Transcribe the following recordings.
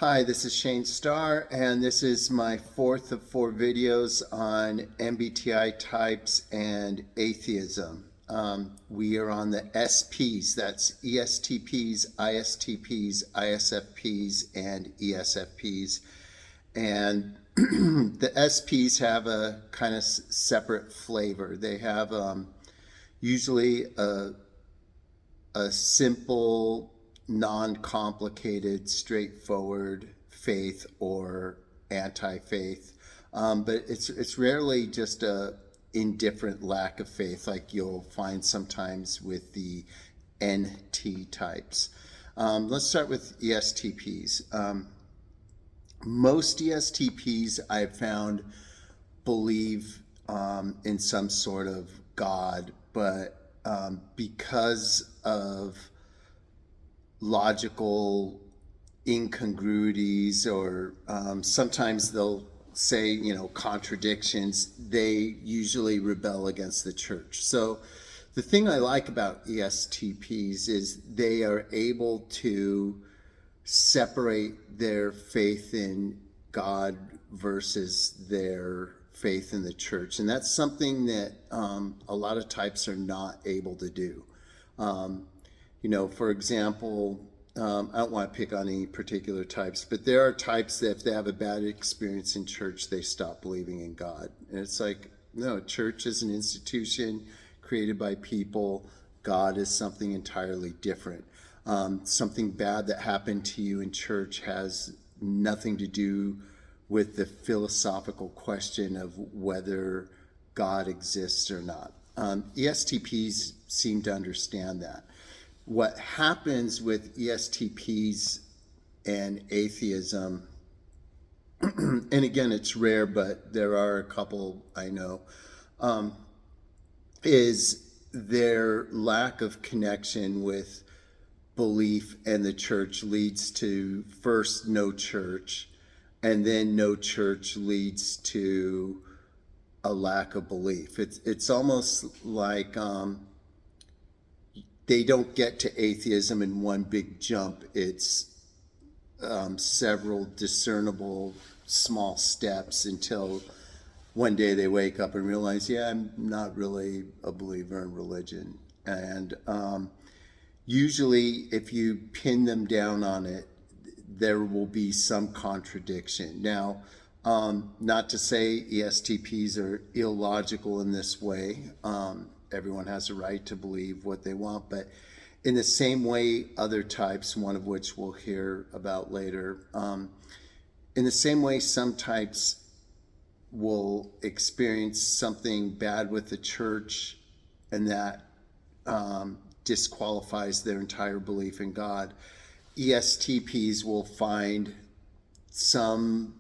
Hi, this is Shane Starr, and this is my fourth of four videos on MBTI types and atheism. We are on the SPs, that's ESTPs, ISTPs, ISFPs, and ESFPs. And the SPs have a kind of separate flavor. They have usually a simple, non-complicated, straightforward faith or anti-faith, but it's rarely just a indifferent lack of faith like you'll find sometimes with the NT types. Let's start with ESTPs. Most ESTPs I've found believe in some sort of God, but because of logical incongruities or sometimes they'll say, contradictions, they usually rebel against the church. So the thing I like about ESTPs is they are able to separate their faith in God versus their faith in the church. And that's something that a lot of types are not able to do. For example, I don't want to pick on any particular types, but there are types that if they have a bad experience in church, they stop believing in God. And it's like, no, church is an institution created by people. God is something entirely different. Something bad that happened to you in church has nothing to do with the philosophical question of whether God exists or not. ESTPs seem to understand that. What happens with ESTPs and atheism, and again, it's rare, but there are a couple I know, is their lack of connection with belief and the church leads to first no church, and then no church leads to a lack of belief. It's almost like they don't get to atheism in one big jump. It's several discernible small steps until one day they wake up and realize, yeah, I'm not really a believer in religion. And usually if you pin them down on it, there will be some contradiction. Now, not to say ESTPs are illogical in this way. Everyone has a right to believe what they want, but in the same way other types, one of which we'll hear about later, in the same way some types will experience something bad with the church and that disqualifies their entire belief in God, ESTPs will find some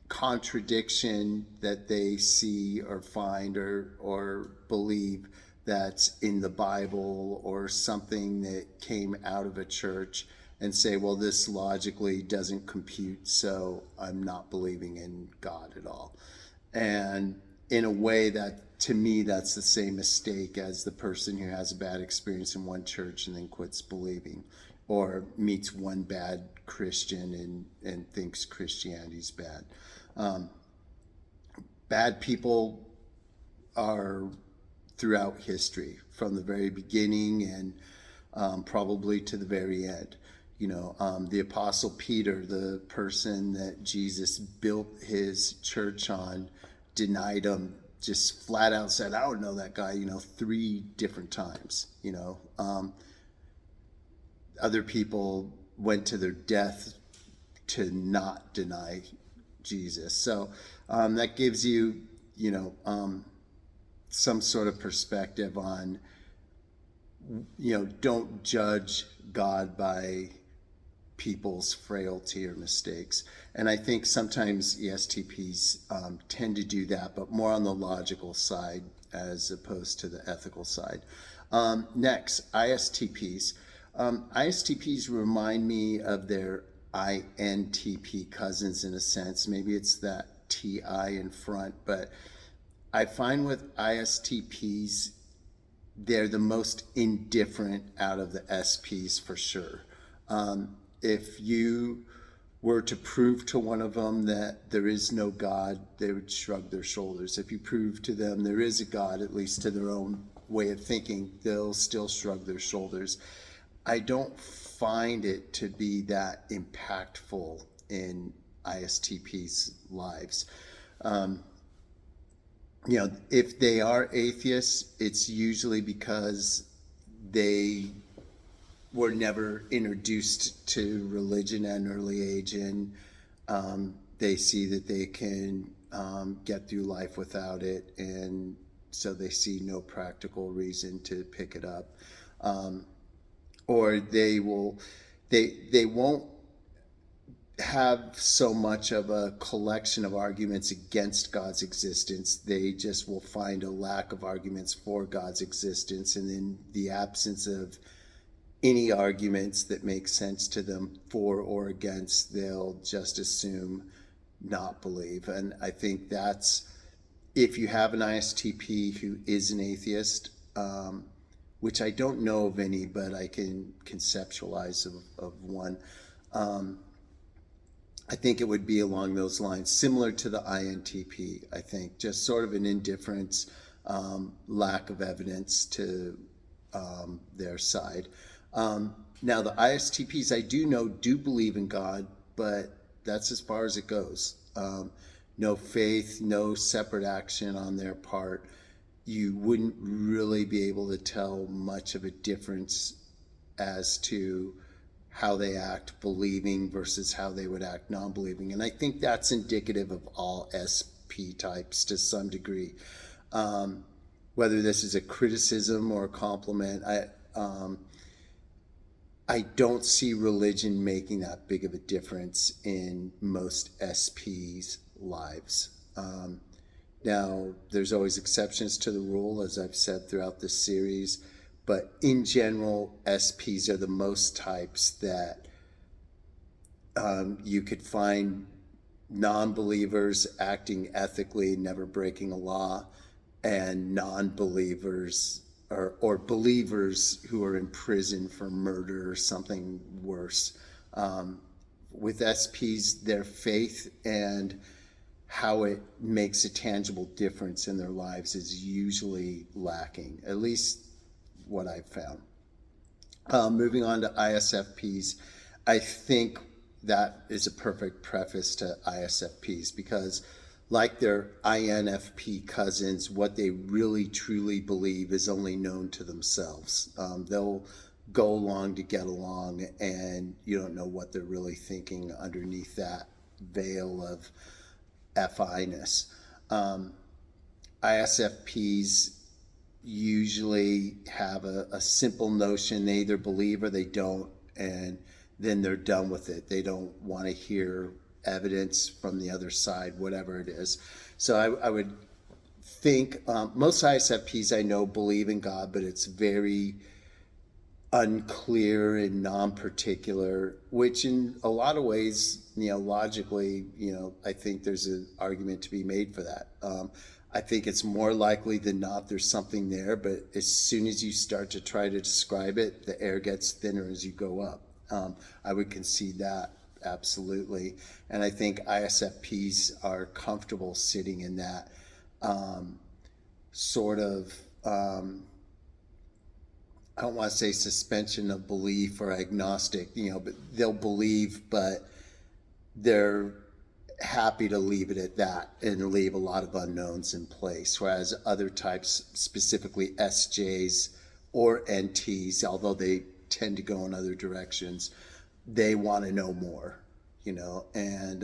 contradiction that they see or find or believe that's in the Bible or something that came out of a church and say, well, this logically doesn't compute, so I'm not believing in God at all. And in a way that, to me, that's the same mistake as the person who has a bad experience in one church and then quits believing, or meets one bad Christian and thinks Christianity's bad. Bad people are throughout history, from the very beginning and probably to the very end. The Apostle Peter, the person that Jesus built his church on, denied him, just flat out said, I don't know that guy, 3 different times. Other people went to their death to not deny Jesus. So that gives you, some sort of perspective on, don't judge God by people's frailty or mistakes. And I think sometimes ESTPs tend to do that, but more on the logical side as opposed to the ethical side. Next, ISTPs. ISTPs remind me of their INTP cousins in a sense. Maybe it's that TI in front, but I find with ISTPs, they're the most indifferent out of the SPs for sure. If you were to prove to one of them that there is no God, they would shrug their shoulders. If you prove to them there is a God, at least to their own way of thinking, they'll still shrug their shoulders. I don't find it to be that impactful in ISTP's lives. If they are atheists, it's usually because they were never introduced to religion at an early age, and they see that they can get through life without it, and so they see no practical reason to pick it up. Or they won't have so much of a collection of arguments against God's existence. They just will find a lack of arguments for God's existence, and in the absence of any arguments that make sense to them for or against, they'll just assume not believe. And I think that's, if you have an ISTP who is an atheist, which I don't know of any, but I can conceptualize of one, I think it would be along those lines, similar to the INTP. I think just sort of an indifference, lack of evidence to their side. Now, the ISTPs I do know do believe in God, but that's as far as it goes. No faith, no separate action on their part. You wouldn't really be able to tell much of a difference as to how they act believing versus how they would act non-believing. And I think that's indicative of all SP types to some degree. Whether this is a criticism or a compliment, I don't see religion making that big of a difference in most SPs' lives. Now, there's always exceptions to the rule, as I've said throughout this series, but in general, SPs are the most types that you could find non-believers acting ethically, never breaking a law, and non-believers or believers who are in prison for murder or something worse. With SPs, their faith and how it makes a tangible difference in their lives is usually lacking, at least what I've found. Moving on to ISFPs, I think that is a perfect preface to ISFPs, because like their INFP cousins, what they really truly believe is only known to themselves. They'll go along to get along, and you don't know what they're really thinking underneath that veil of FI-ness. ISFPs usually have a simple notion. They either believe or they don't, and then they're done with it. They don't want to hear evidence from the other side, whatever it is. So I would think most ISFPs I know believe in God, but it's very unclear and non-particular, which in a lot of ways, logically, I think there's an argument to be made for that. I think it's more likely than not there's something there, but as soon as you start to try to describe it, the air gets thinner as you go up. I would concede that, absolutely. And I think ISFPs are comfortable sitting in that sort of, I don't want to say suspension of belief or agnostic, but they'll believe, but they're happy to leave it at that and leave a lot of unknowns in place. Whereas other types, specifically SJs or NTs, although they tend to go in other directions, they want to know more, and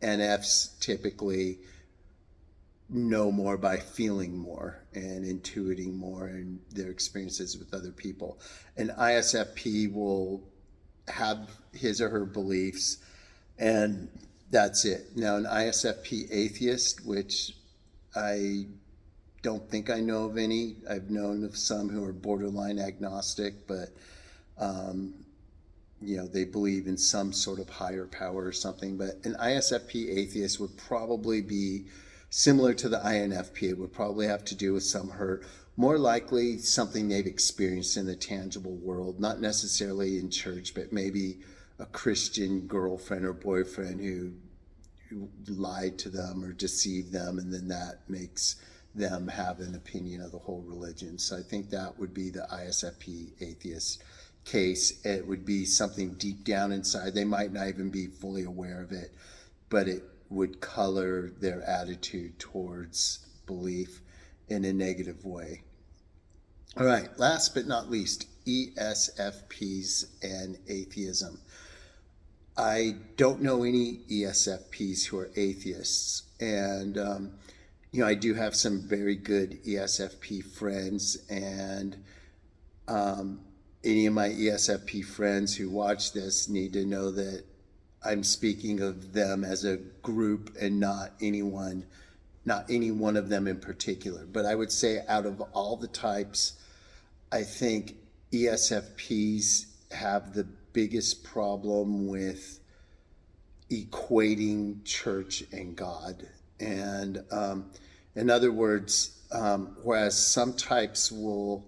NFs typically know more by feeling more and intuiting more in their experiences with other people. An ISFP will have his or her beliefs, and that's it. Now, an ISFP atheist, which I don't think I know of any. I've known of some who are borderline agnostic, but they believe in some sort of higher power or something. But an ISFP atheist would probably be similar to the INFP. It would probably have to do with some hurt, more likely something they've experienced in the tangible world, not necessarily in church, but maybe a Christian girlfriend or boyfriend who lied to them or deceived them, and then that makes them have an opinion of the whole religion. So I think that would be the ISFP atheist case. It would be something deep down inside. They might not even be fully aware of it, but it would color their attitude towards belief in a negative way. All right, last but not least, ESFPs and atheism. I don't know any ESFPs who are atheists, and I do have some very good ESFP friends, and any of my ESFP friends who watch this need to know that I'm speaking of them as a group and not any one of them in particular. But I would say out of all the types, I think ESFPs have the biggest problem with equating church and God. And in other words, whereas some types will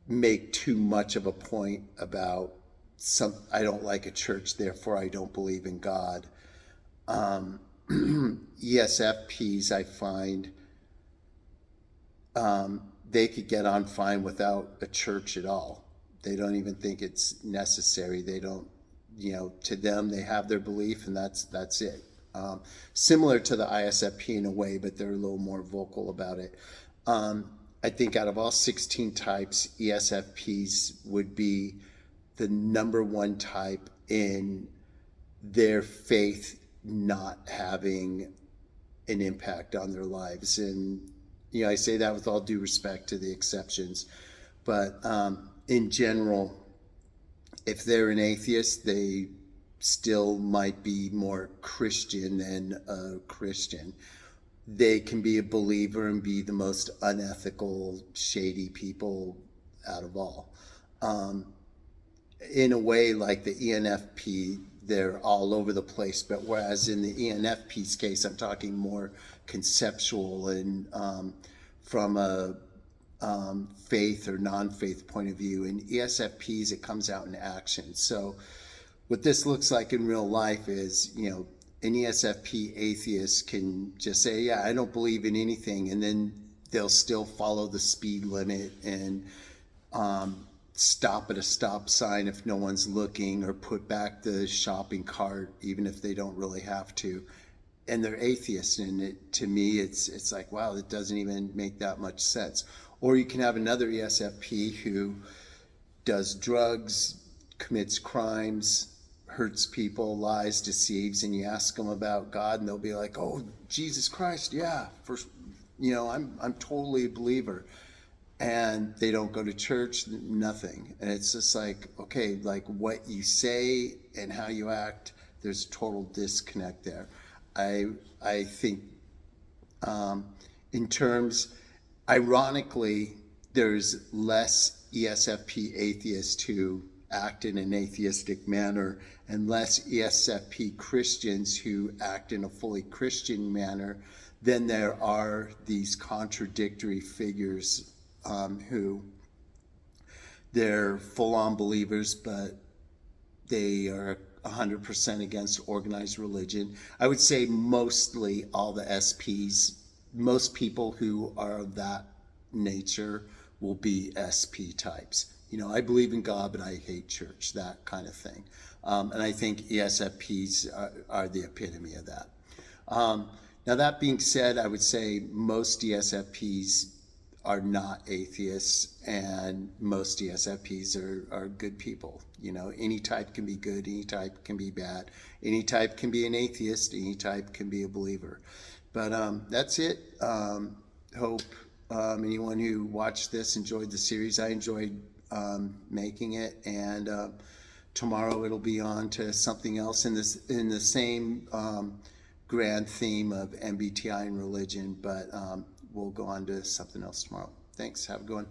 make too much of a point about I don't like a church, therefore I don't believe in God. ESFPs, I find, they could get on fine without a church at all. They don't even think it's necessary. They don't, to them, they have their belief and that's it. Similar to the ISFP in a way, but they're a little more vocal about it. I think out of all 16 types, ESFPs would be the number one type in their faith not having an impact on their lives. And, I say that with all due respect to the exceptions. But in general, if they're an atheist, they still might be more Christian than a Christian. They can be a believer and be the most unethical, shady people out of all. In a way, like the ENFP, they're all over the place. But whereas in the ENFP's case, I'm talking more conceptual and from a faith or non-faith point of view. In ESFPs, it comes out in action. So what this looks like in real life is, an ESFP atheist can just say, yeah, I don't believe in anything, and then they'll still follow the speed limit and stop at a stop sign if no one's looking, or put back the shopping cart even if they don't really have to. And they're atheists, and to me it's like, wow, it doesn't even make that much sense. Or you can have another ESFP who does drugs, commits crimes, hurts people, lies, deceives, and you ask them about God and they'll be like, oh, Jesus Christ, yeah, I'm totally a believer. And they don't go to church, nothing. And it's just like, okay, like what you say and how you act, there's a total disconnect there. I think in terms, ironically, there's less ESFP atheists who act in an atheistic manner and less ESFP Christians who act in a fully Christian manner than there are these contradictory figures who they're full-on believers, but they are 100% against organized religion. I would say mostly all the SPs, most people who are of that nature will be SP types. I believe in God, but I hate church, that kind of thing. And I think ESFPs are the epitome of that. Now, that being said, I would say most ESFPs are not atheists, and most ESFPs are good people. Any type can be good, any type can be bad, any type can be an atheist, any type can be a believer. But that's it. Hope anyone who watched this enjoyed the series. I enjoyed making it, and tomorrow it'll be on to something else in the same grand theme of MBTI and religion, but we'll go on to something else tomorrow. Thanks. Have a good one.